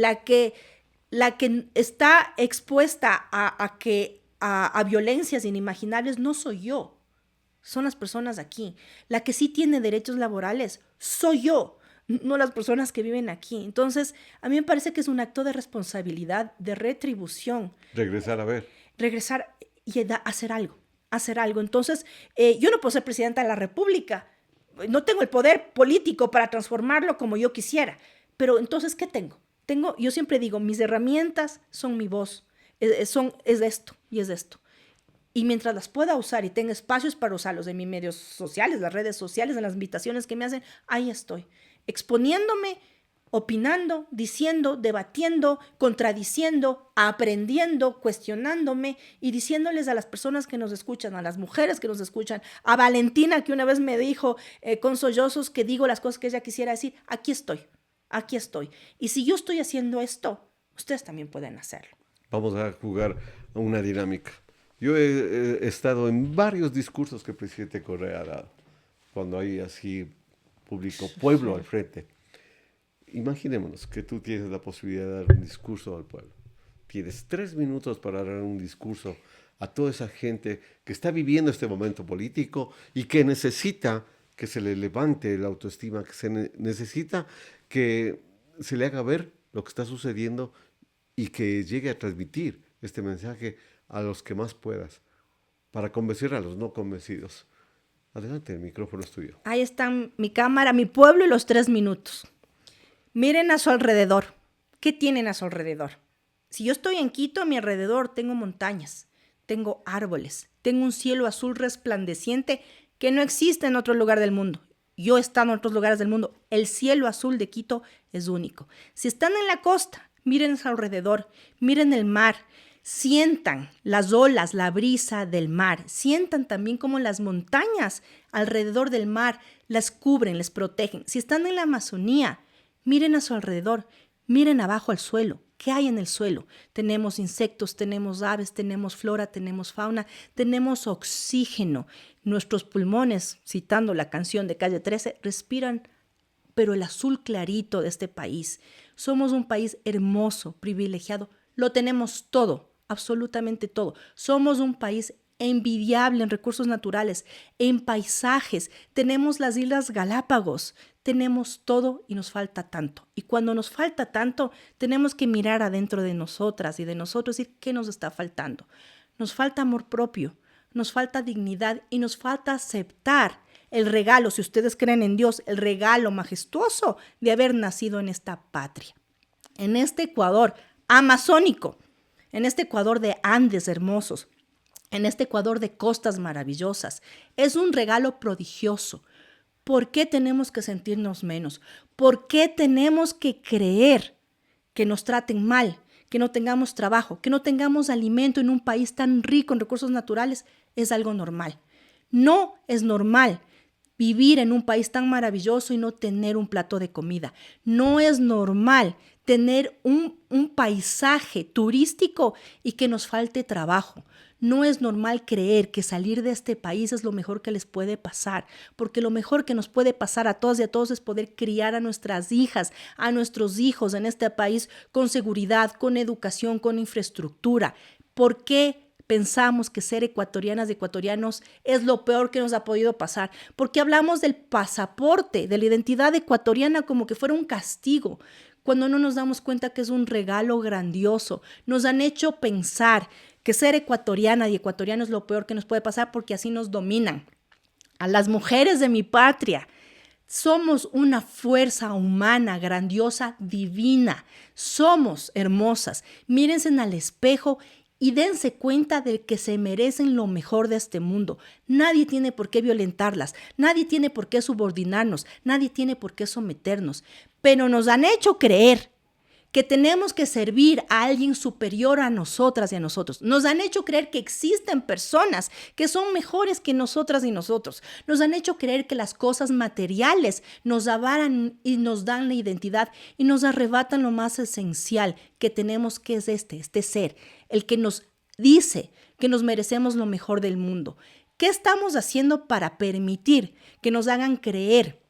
está expuesta a violencias inimaginables no soy yo, son las personas de aquí. La que sí tiene derechos laborales soy yo, no las personas que viven aquí. Entonces, a mí me parece que es un acto de responsabilidad, de retribución, Regresar a ver. regresar y hacer algo, hacer algo. Entonces, yo no puedo ser presidenta de la República, no tengo el poder político para transformarlo como yo quisiera, pero entonces, ¿qué tengo? Yo siempre digo, mis herramientas son mi voz, es de esto y es de esto. Y mientras las pueda usar y tenga espacios para usarlos en mis medios sociales, las redes sociales, en las invitaciones que me hacen, ahí estoy, exponiéndome, opinando, diciendo, debatiendo, contradiciendo, aprendiendo, cuestionándome y diciéndoles a las personas que nos escuchan, a las mujeres que nos escuchan, a Valentina que una vez me dijo con sollozos que digo las cosas que ella quisiera decir, aquí estoy, aquí estoy. Y si yo estoy haciendo esto, ustedes también pueden hacerlo. Vamos a jugar a una dinámica. Yo he estado en varios discursos que el presidente Correa ha dado, cuando hay así público, pueblo al frente. Imaginémonos que tú tienes la posibilidad de dar un discurso al pueblo. Tienes 3 minutos para dar un discurso a toda esa gente que está viviendo este momento político y que necesita que se le levante la autoestima, que necesita que se le haga ver lo que está sucediendo y que llegue a transmitir este mensaje a los que más puedas, para convencer a los no convencidos. Adelante, el micrófono es tuyo. Ahí están mi cámara, mi pueblo y los 3 minutos. Miren a su alrededor. ¿Qué tienen a su alrededor? Si yo estoy en Quito, a mi alrededor tengo montañas, tengo árboles, tengo un cielo azul resplandeciente que no existe en otro lugar del mundo. Yo he estado en otros lugares del mundo. El cielo azul de Quito es único. Si están en la costa, miren a su alrededor, miren el mar, sientan las olas, la brisa del mar, sientan también cómo las montañas alrededor del mar las cubren, les protegen. Si están en la Amazonía, miren a su alrededor, miren abajo al suelo. ¿Qué hay en el suelo? Tenemos insectos, tenemos aves, tenemos flora, tenemos fauna, tenemos oxígeno. Nuestros pulmones, citando la canción de Calle 13, respiran, pero el azul clarito de este país. Somos un país hermoso, privilegiado. Lo tenemos todo, absolutamente todo. Somos un país envidiable en recursos naturales, en paisajes. Tenemos las Islas Galápagos. Tenemos todo y nos falta tanto. Y cuando nos falta tanto, tenemos que mirar adentro de nosotras y de nosotros y decir qué nos está faltando. Nos falta amor propio, nos falta dignidad y nos falta aceptar el regalo, si ustedes creen en Dios, el regalo majestuoso de haber nacido en esta patria. En este Ecuador amazónico, en este Ecuador de Andes hermosos, en este Ecuador de costas maravillosas. Es un regalo prodigioso. ¿Por qué tenemos que sentirnos menos? ¿Por qué tenemos que creer que nos traten mal, que no tengamos trabajo, que no tengamos alimento en un país tan rico en recursos naturales? Es algo normal. No es normal vivir en un país tan maravilloso y no tener un plato de comida. No es normal tener un paisaje turístico y que nos falte trabajo. No es normal creer que salir de este país es lo mejor que les puede pasar, porque lo mejor que nos puede pasar a todas y a todos es poder criar a nuestras hijas, a nuestros hijos en este país con seguridad, con educación, con infraestructura. ¿Por qué pensamos que ser ecuatorianas y ecuatorianos es lo peor que nos ha podido pasar? Porque hablamos del pasaporte, de la identidad ecuatoriana como que fuera un castigo, cuando no nos damos cuenta que es un regalo grandioso. Nos han hecho pensar que ser ecuatoriana y ecuatoriano es lo peor que nos puede pasar porque así nos dominan. A las mujeres de mi patria, somos una fuerza humana, grandiosa, divina. Somos hermosas. Mírense al espejo y dense cuenta de que se merecen lo mejor de este mundo. Nadie tiene por qué violentarlas, nadie tiene por qué subordinarnos, nadie tiene por qué someternos. Pero nos han hecho creer que tenemos que servir a alguien superior a nosotras y a nosotros. Nos han hecho creer que existen personas que son mejores que nosotras y nosotros. Nos han hecho creer que las cosas materiales nos avaran y nos dan la identidad y nos arrebatan lo más esencial que tenemos, que es este ser, el que nos dice que nos merecemos lo mejor del mundo. ¿Qué estamos haciendo para permitir que nos hagan creer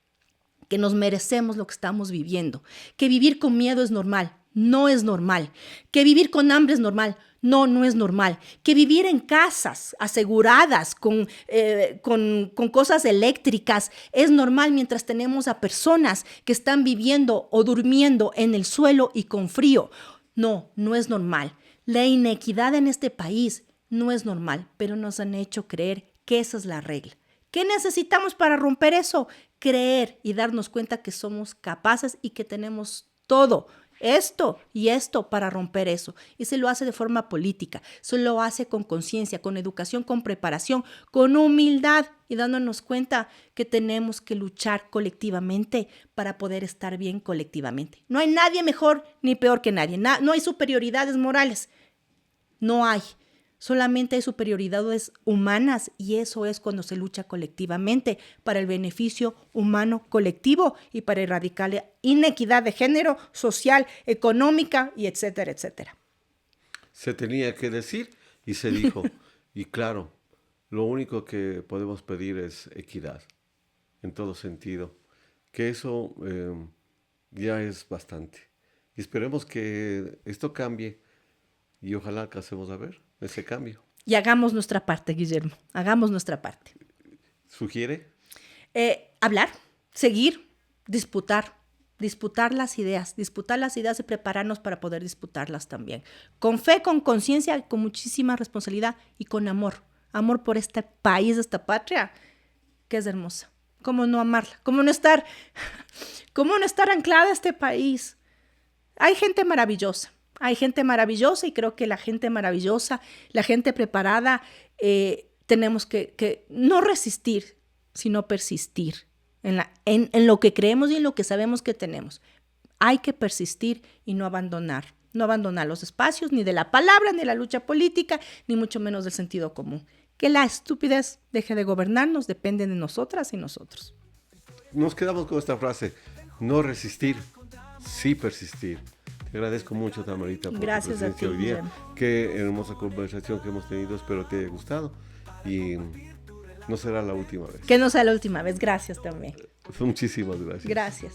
que nos merecemos lo que estamos viviendo? Que vivir con miedo es normal. No es normal. Que vivir con hambre es normal. No, no es normal. Que vivir en casas aseguradas con cosas eléctricas es normal mientras tenemos a personas que están viviendo o durmiendo en el suelo y con frío. No, no es normal. La inequidad en este país no es normal, pero nos han hecho creer que esa es la regla. ¿Qué necesitamos para romper eso? Creer y darnos cuenta que somos capaces y que tenemos todo, esto y esto, para romper eso. Y se lo hace de forma política, se lo hace con conciencia, con educación, con preparación, con humildad y dándonos cuenta que tenemos que luchar colectivamente para poder estar bien colectivamente. No hay nadie mejor ni peor que nadie, no hay superioridades morales, no hay. Solamente hay superioridades humanas y eso es cuando se lucha colectivamente para el beneficio humano colectivo y para erradicar la inequidad de género, social, económica y etcétera, etcétera. Se tenía que decir y se dijo. Y claro, lo único que podemos pedir es equidad en todo sentido. Que eso ya es bastante. Y esperemos que esto cambie y ojalá alcancemos a ver ese cambio. Y hagamos nuestra parte, Guillermo, hagamos nuestra parte. ¿Sugiere? Hablar, seguir, disputar, disputar las ideas y prepararnos para poder disputarlas también. Con fe, con conciencia, con muchísima responsabilidad y con amor. Amor por este país, esta patria, que es hermosa. ¿Cómo no amarla? ¿Cómo no estar anclada a este país? Hay gente maravillosa y creo que la gente maravillosa, la gente preparada, tenemos que no resistir, sino persistir en lo que creemos y en lo que sabemos que tenemos. Hay que persistir y no abandonar los espacios ni de la palabra, ni de la lucha política, ni mucho menos del sentido común. Que la estupidez deje de gobernarnos depende de nosotras y nosotros. Nos quedamos con esta frase: no resistir, sí persistir. Te agradezco mucho, Tamarita, por Gracias tu presencia a ti, hoy día. Guillermo. Qué hermosa conversación que hemos tenido, espero te haya gustado y no será la última vez. Que no sea la última vez. Gracias también. Muchísimas gracias. Gracias.